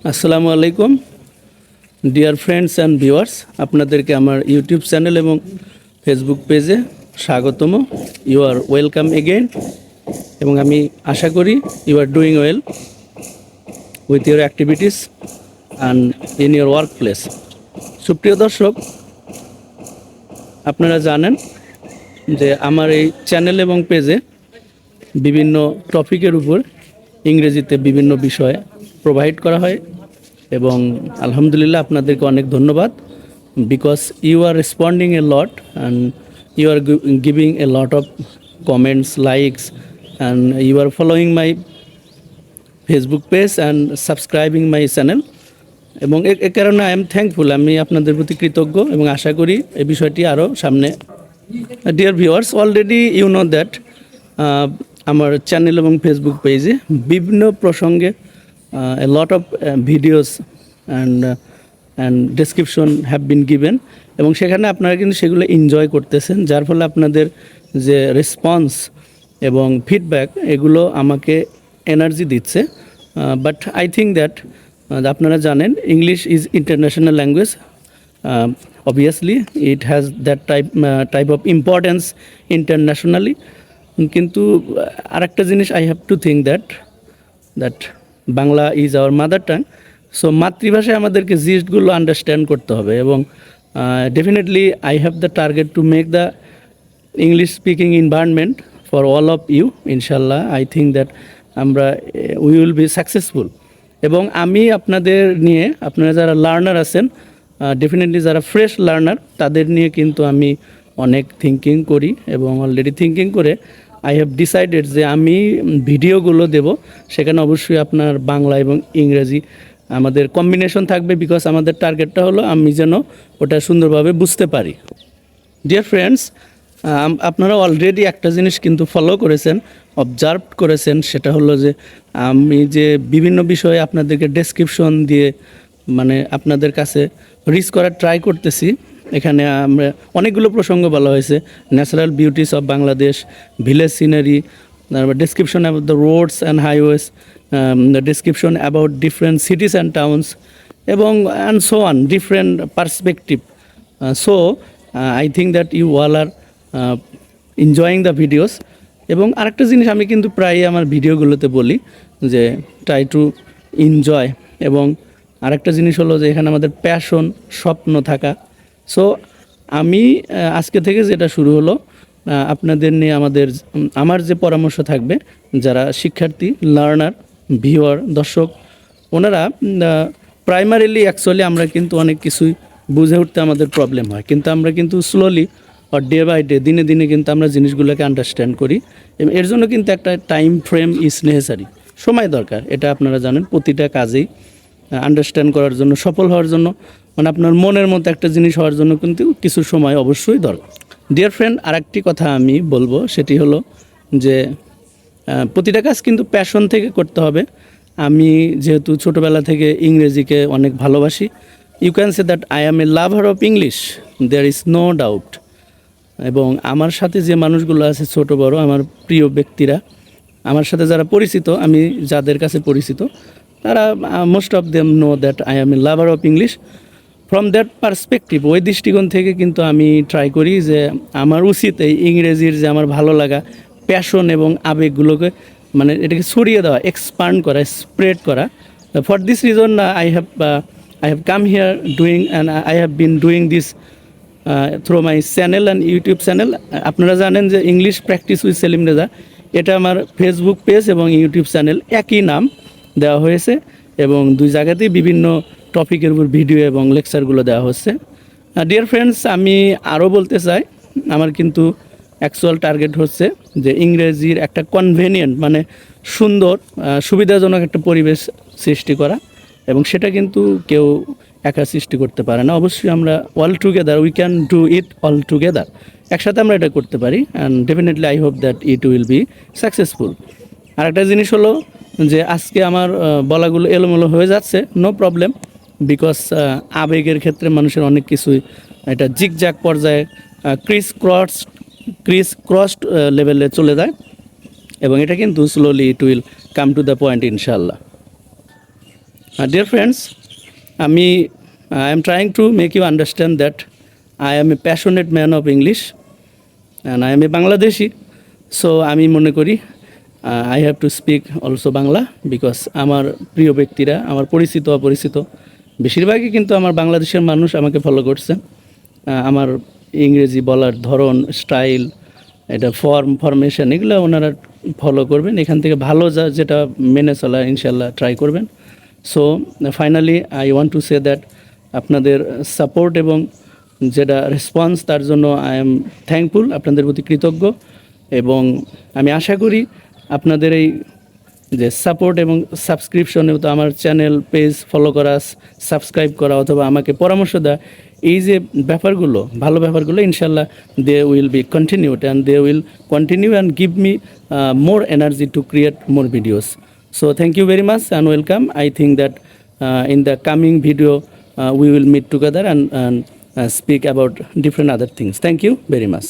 আসসালামু আলাইকুম dear friends and viewers, আপনাদেরকে আমার ইউটিউব চ্যানেল এবং ফেসবুক পেজে স্বাগতম। ইউ আর ওয়েলকাম এগেইন, এবং আমি আশা করি you are doing well with your activities and in your workplace. সুপ্রিয় দর্শক, আপনারা জানেন যে আমার এই চ্যানেল এবং পেজে বিভিন্ন টপিকের উপর ইংরেজিতে বিভিন্ন বিষয় প্রোভাইড করা হয়, এবং আলহামদুলিল্লাহ আপনাদেরকে অনেক ধন্যবাদ, because you are responding a lot and you are giving a lot of comments, likes, and you are following my Facebook page and subscribing my channel. এবং এ কারণে আই এম থ্যাঙ্কফুল, আমি আপনাদের প্রতি কৃতজ্ঞ এবং আশা করি এই বিষয়টি আরও সামনে। Dear viewers, already you know that আমার চ্যানেল এবং ফেসবুক পেজে বিভিন্ন প্রসঙ্গে a lot of videos and description have been given, এবং সেখানে আপনারা কিন্তু সেগুলো এনজয় করতেছেন, যার ফলে আপনাদের যে রেসপন্স এবং ফিডব্যাক এগুলো আমাকে এনার্জি দিচ্ছে। বাট আই থিঙ্ক দ্যাট আপনারা জানেন English is international language, obviously it has that type of importance internationally. কিন্তু আরেকটা জিনিস I have to think that Bangla is our mother tongue. So মাতৃভাষায় আমাদেরকে জিস্টগুলো আন্ডারস্ট্যান্ড করতে হবে, এবং definitely I have the target to make the English speaking environment for all of you. ইনশাল্লাহ আই থিঙ্ক দ্যাট আমরা উই উইল বি সাকসেসফুল। এবং আমি আপনাদের নিয়ে, আপনারা যারা লার্নার আছেন, ডেফিনেটলি যারা ফ্রেশ লার্নার, তাদের নিয়ে কিন্তু আমি অনেক থিঙ্কিং করি, এবং অলরেডি থিঙ্কিং করে আই হ্যাভ ডিসাইডেড যে আমি ভিডিওগুলো দেব, সেখানে অবশ্যই আপনার বাংলা এবং ইংরেজি আমাদের কম্বিনেশন থাকবে, বিকজ আমাদের টার্গেটটা হলো আমি যেন ওটা সুন্দরভাবে বুঝতে পারি। ডিয়ার ফ্রেন্ডস, আপনারা অলরেডি একটা জিনিস কিন্তু ফলো করেছেন, অবজার্ভ করেছেন, সেটা হলো যে আমি যে বিভিন্ন বিষয়ে আপনাদেরকে ডেসক্রিপশন দিয়ে মানে আপনাদের কাছে রিচ করার ট্রাই করতেছি। এখানে আমরা অনেকগুলো প্রসঙ্গ বলা হয়েছে, natural beauties of Bangladesh, village scenery, description about the roads and highways, the description about different cities and towns, এবং and so on, different perspective. So I think that you all are enjoying the videos. এবং আরেকটা জিনিস আমি কিন্তু প্রায়ই আমার ভিডিওগুলোতে বলি যে ট্রাই টু এনজয়, এবং আরেকটা জিনিস হলো যে এখানে আমাদের প্যাশন, স্বপ্ন থাকা। সো আমি আজকে থেকে যেটা শুরু হলো, আপনাদের নিয়ে আমার যে পরামর্শ থাকবে, যারা শিক্ষার্থী, লার্নার, ভিউয়ার, দর্শক, ওনারা প্রাইমারিলি অ্যাকচুয়ালি আমরা কিন্তু অনেক কিছুই বুঝে উঠতে আমাদের প্রবলেম হয়, কিন্তু আমরা কিন্তু স্লোলি আর ডে বাই ডে, দিনে দিনে কিন্তু আমরা জিনিসগুলোকে আন্ডারস্ট্যান্ড করি, এবং এর জন্য কিন্তু একটা টাইম ফ্রেম ইজ নেসেসারি, সময় দরকার। এটা আপনারা জানেন, প্রতিটা কাজেই আন্ডারস্ট্যান্ড করার জন্য, সফল হওয়ার জন্য, মানে আপনার মনের মতো একটা জিনিস হওয়ার জন্য কিন্তু কিছু সময় অবশ্যই দরকার। ডিয়ার ফ্রেন্ড, আরেকটি কথা আমি বলবো, সেটি হলো যে প্রতিটা কাজ কিন্তু প্যাশন থেকে করতে হবে। আমি যেহেতু ছোটোবেলা থেকে ইংরেজিকে অনেক ভালোবাসি, you can say that I am a lover of English, there is no doubt. এবং আমার সাথে যে মানুষগুলো আছে, ছোট বড়, আমার প্রিয় ব্যক্তিরা, আমার সাথে যারা পরিচিত, আমি যাদের কাছে পরিচিত, তারা most of them know that I am a lover of English. From that perspective, ওই দৃষ্টিকোণ থেকে কিন্তু আমি ট্রাই করি যে আমার উচিত এই ইংরেজির যে আমার ভালো লাগা, প্যাশন এবং আবেগগুলোকে মানে এটাকে ছড়িয়ে দেওয়া, এক্সপান্ড করা, স্প্রেড করা। For this reason I have come here doing, and I have been doing this through my channel and YouTube channel. আপনারা জানেন যে English practice with Selim Reza, এটা আমার ফেসবুক পেজ এবং ইউটিউব চ্যানেল একই নাম দেওয়া হয়েছে, এবং দুই জায়গাতেই বিভিন্ন টপিকের উপর ভিডিও এবং লেকচারগুলো দেওয়া হচ্ছে। ডিয়ার ফ্রেন্ডস, আমি আরও বলতে চাই, আমার কিন্তু অ্যাকচুয়াল টার্গেট হচ্ছে যে ইংরেজির একটা কনভেনিয়েন্ট, মানে সুন্দর, সুবিধাজনক একটা পরিবেশ সৃষ্টি করা, এবং সেটা কিন্তু কেউ একা সৃষ্টি করতে পারে না। অবশ্যই আমরা all together, we can do it all together, একসাথে আমরা এটা করতে পারি, and definitely I hope that it will be successful. আরেকটা জিনিস হলো যে আজকে আমার বলাগুলো এলোমেলো হয়ে যাচ্ছে, নো প্রবলেম, বিকজ আবেগের ক্ষেত্রে মানুষের অনেক কিছুই এটা জিগজ্যাগ পর্যায়ে ক্রিস ক্রসড লেভেলে চলে যায়, এবং এটা কিন্তু slowly it will come to the point ইনশাল্লাহ। Dear friends, I am trying to make you understand that I am a passionate man of English and I am a Bangladeshi. So আমি মনে করি I have to speak also Bangla because আমার প্রিয় ব্যক্তিরা, আমার পরিচিত অপরিচিত বেশিরভাগই কিন্তু আমার বাংলাদেশের মানুষ আমাকে ফলো করছে। আমার ইংরেজি বলার ধরন, স্টাইল, এটা ফরমেশন এগুলো ওনারা ফলো করবেন। এখান থেকে ভালো যেটা মেনে চলা ইনশাল্লাহ ট্রাই করবেন। So finally I want to say that আপনাদের সাপোর্ট এবং যেটা রেসপন্স তার জন্য আই এম থ্যাঙ্কফুল, আপনাদের প্রতি কৃতজ্ঞ। এবং আমি আশা করি আপনাদের এই যে সাপোর্ট এবং সাবস্ক্রিপশনেও তো আমার চ্যানেল পেজ ফলো করা, সাবস্ক্রাইব করা অথবা আমাকে পরামর্শ দেওয়া, এই যে ব্যাপারগুলো, ভালো ব্যাপারগুলো ইনশাল্লাহ they will be continued and they will continue and give me more energy to create more videos. So thank you very much and welcome. I think that in the coming video we will meet together and speak about different other things. Thank you very much.